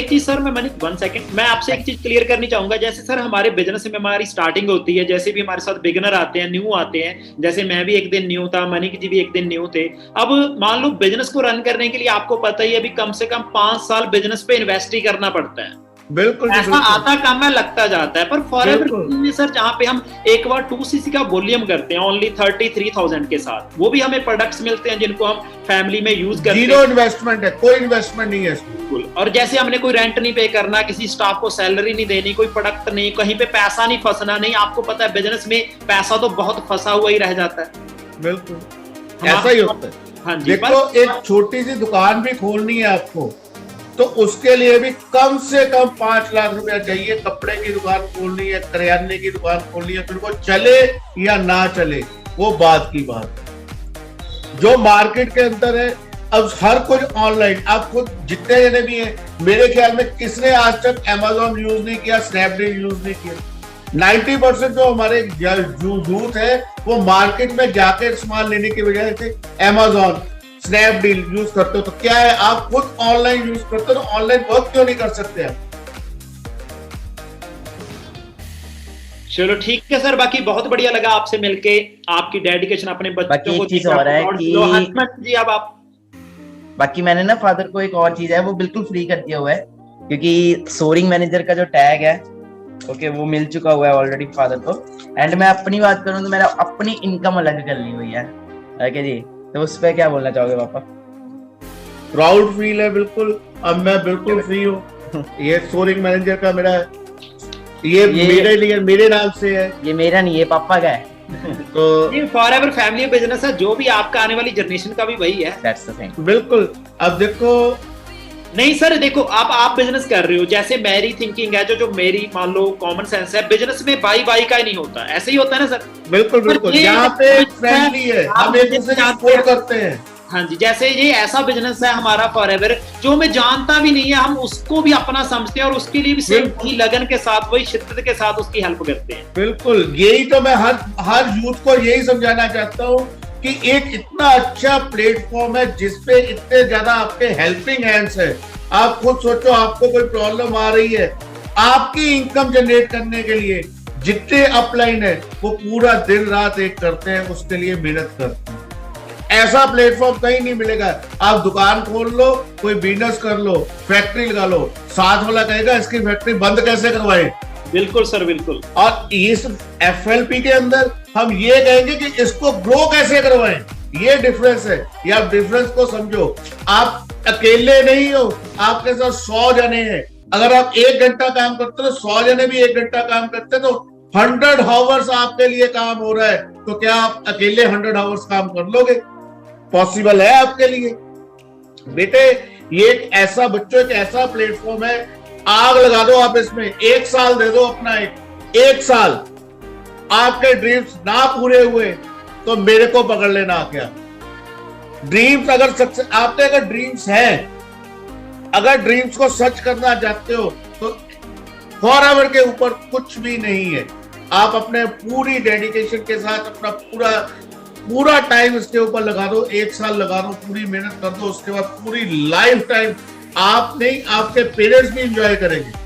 चीज सर, मैं 1 सेकंड मैं आपसे एक चीज क्लियर करनी चाहूंगा। जैसे सर हमारे बिजनेस में हमारी स्टार्टिंग होती है, जैसे भी हमारे साथ बिगिनर आते हैं, न्यू आते हैं, जैसे मैं भी एक दिन न्यू था, मनिक जी भी एक दिन न्यू थे। अब मान लो बिजनेस को रन करने के लिए आपको पता ही है अभी कम से कम 5 साल बिजनेस पे इन्वेस्ट ही करना पड़ता है। बिल्कुल ऐसा आता कम है, लगता जाता है। पर फॉरएवर में सर जहाँ पे हम एक बार 2cc का वॉल्यूम करते हैं ओनली 33,000 के साथ, वो भी हमें प्रोडक्ट्स मिलते हैं जिनको हम फैमिली में यूज करते हैं। जीरो इन्वेस्टमेंट है, कोई इन्वेस्टमेंट नहीं है। बिल्कुल। और जैसे हमने कोई रेंट नहीं पे करना, किसी स्टाफ को सैलरी नहीं देनी, कोई प्रोडक्ट नहीं, कहीं पे पैसा नहीं फंसना नहीं। आपको पता है बिजनेस में पैसा तो बहुत फंसा हुआ ही रह जाता है। बिल्कुल ऐसा ही होता है। हाँ जी। देखो एक छोटी सी दुकान भी खोलनी है आपको, तो उसके लिए भी कम से कम 5 लाख रुपया चाहिए। कपड़े की दुकान खोलनी है, करियाने की दुकान खोलनी है, फिर वो चले या ना चले वो बात की बात है। जो मार्केट के अंदर है अब हर कुछ ऑनलाइन। आप खुद जितने जने भी हैं, मेरे ख्याल में किसने आज तक Amazon यूज नहीं किया, स्नैपडील यूज नहीं किया। 90% जो हमारे यूथ है वो मार्केट में जाकर सामान लेने की बजाय से Amazon, स्नैपडील यूज करते हो। तो क्या है, आप खुद ऑनलाइन यूज करते हो, तो ऑनलाइन वर्क क्यों नहीं कर सकते आप? चलो ठीक है सर, बाकी बहुत बढ़िया लगा आपसे मिलके, आपकी डेडिकेशन अपने बच्चों को। चीज और है कि जी अब आप बाकी मैंने ना फादर को एक और चीज है वो बिल्कुल फ्री कर दिया हुआ है, क्योंकि सोरिंग मैनेजर का जो टैग है ओके वो मिल चुका हुआ है ऑलरेडी फादर को। एंड मैं अपनी बात करूं तो मेरा अपनी इनकम अलग कर ली हुई है ओके जी। तो उस पर क्या बोलना चाहोगे पापा? प्राउड फील है बिल्कुल। अब मैं बिल्कुल फ्री हूँ। ये सोरिंग मैनेजर का मेरा ये मेरे लिए मेरे नाम से है, ये मेरा नहीं, ये पापा का है। तो ये फॉरएवर फैमिली बिजनेस है, जो भी आपका आने वाली जनरेशन का भी वही है। That's the thing. बिल्कुल। अब देखो नहीं सर, देखो आप बिजनेस कर रहे हो, जैसे मेरी थिंकिंग है, जो मेरी मान लो कॉमन सेंस है, बिजनेस में बाई का ही नहीं होता, ऐसे ही होता है ना सर? बिल्कुल बिल्कुल। यहाँ पे फ्रेंडली है, हम एक दूसरे को सपोर्ट करते हैं। हाँ जी, जैसे ये ऐसा बिजनेस है हमारा फॉरएवर, जो हमें जानता भी नहीं है, हम उसको भी अपना समझते हैं और उसके लिए भी सेम वही लगन के साथ, वही शिद्दत के साथ उसकी हेल्प करते हैं। बिल्कुल, यही तो मैं हर यूथ को यही समझाना चाहता हूँ कि एक इतना अच्छा प्लेटफॉर्म है जिसपे इतने ज्यादा आपके हेल्पिंग हैंड्स है। आप खुद सोचो, आपको कोई प्रॉब्लम आ रही है, आपकी इनकम जनरेट करने के लिए जितने अपलाइन है वो पूरा दिन रात एक करते हैं, उसके लिए मेहनत करते हैं। ऐसा प्लेटफॉर्म कहीं नहीं मिलेगा। आप दुकान खोल लो, कोई बिजनेस कर लो, फैक्ट्री लगा लो, साथ वाला कहेगा इसकी फैक्ट्री बंद कैसे करवाए। बिल्कुल सर, बिल्कुल। और इस FLP के अंदर हम ये कहेंगे कि इसको ग्रो कैसे करवाएं। ये डिफरेंस है, ये आप डिफरेंस को समझो। आप अकेले नहीं हो, आपके साथ 100 जने हैं। अगर आप 1 घंटा काम करते हो, 100 जने भी 1 घंटा काम करते हैं, तो 100 आवर्स आपके लिए काम हो रहा है। तो क्या आप अकेले 100 आवर्स काम कर लोगे? पॉसिबल है आपके लिए बेटे। ये एक ऐसा बच्चों एक ऐसा प्लेटफॉर्म है, आग लगा दो आप इसमें। 1 साल दे दो अपना, एक साल। आपके ड्रीम्स ना पूरे हुए तो मेरे को पकड़ लेना क्या। ड्रीम्स अगर सक्सेस, आपके अगर ड्रीम्स हैं, अगर ड्रीम्स को सच करना चाहते हो, तो फॉरएवर के ऊपर कुछ भी नहीं है। आप अपने पूरी डेडिकेशन के साथ अपना पूरा टाइम इसके ऊपर लगा दो, 1 साल लगा दो, पूरी मेहनत कर दो। उसके बाद पूरी लाइफ टाइम आप नहीं, आपके पेरेंट्स भी एंजॉय करेंगे।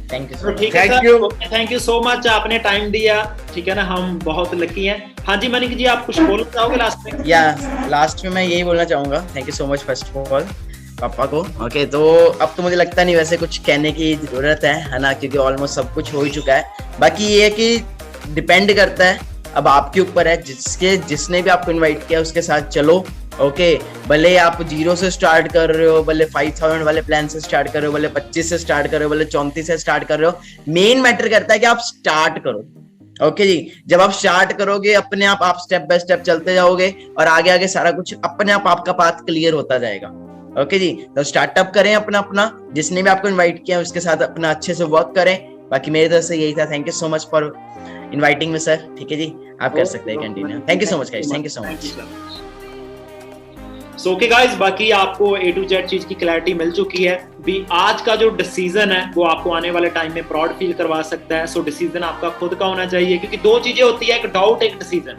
Thank you, thank you so much, आपने टाइम दिया। ठीक है ना, हम बहुत लकी हैं। हाँ जी मनिक जी, आप कुछ बोलना चाहोगे लास्ट में? लास्ट में मैं यही बोलना चाहूंगा, thank you so much first of all पापा को। ओके, तो अब तो मुझे लगता नहीं वैसे कुछ कहने की जरूरत है ना, क्योंकि ऑलमोस्ट सब कुछ हो ही चुका है। बाकी ये है कि डिपेंड करता है, अब आपके ऊपर है, जिसने भी आपको इनवाइट किया उसके साथ चलो। ओके, भले आप 0 से स्टार्ट कर रहे हो, भले 5000 वाले प्लान से स्टार्ट कर रहे हो, भले 25 से स्टार्ट कर रहे हो, भले 34 से स्टार्ट कर रहे हो, मेन मैटर करता है कि आप स्टार्ट करो। ओके जी, जब आप स्टार्ट करोगे अपने आप स्टेप बाय स्टेप चलते जाओगे और आगे आगे सारा कुछ अपने आप आपका पाथ क्लियर होता जाएगा। ओके जी, तो स्टार्टअप करें अपना, जिसने भी आपको इन्वाइट किया उसके साथ अपना अच्छे से वर्क करें। बाकी मेरी तरफ से यही था। Thank you so much for inviting me sir. ठीक है जी, आप कर सकते हैं continue. Thank you so much guys, thank you so much. So okay guys, बाकी आपको A to Z चीज की क्लैरिटी मिल चुकी है। भी आज का जो डिसीजन है वो आपको आने वाले टाइम में प्राउड फील करवा सकता है। सो डिसीजन आपका खुद का होना चाहिए, क्योंकि 2 चीजें होती है, एक डाउट, एक डिसीजन।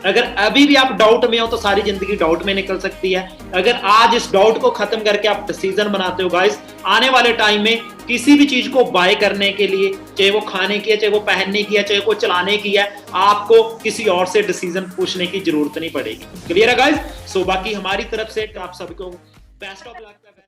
अगर अभी भी आप डाउट में हो तो सारी जिंदगी डाउट में निकल सकती है। अगर आज इस डाउट को खत्म करके आप डिसीजन बनाते हो गाइस, आने वाले टाइम में किसी भी चीज को बाय करने के लिए, चाहे वो खाने की है, चाहे वो पहनने की है, चाहे वो चलाने की है, आपको किसी और से डिसीजन पूछने की जरूरत नहीं पड़ेगी। क्लियर है गाइस? सो बाकी हमारी तरफ से आप सबको बेस्ट ऑफ लक।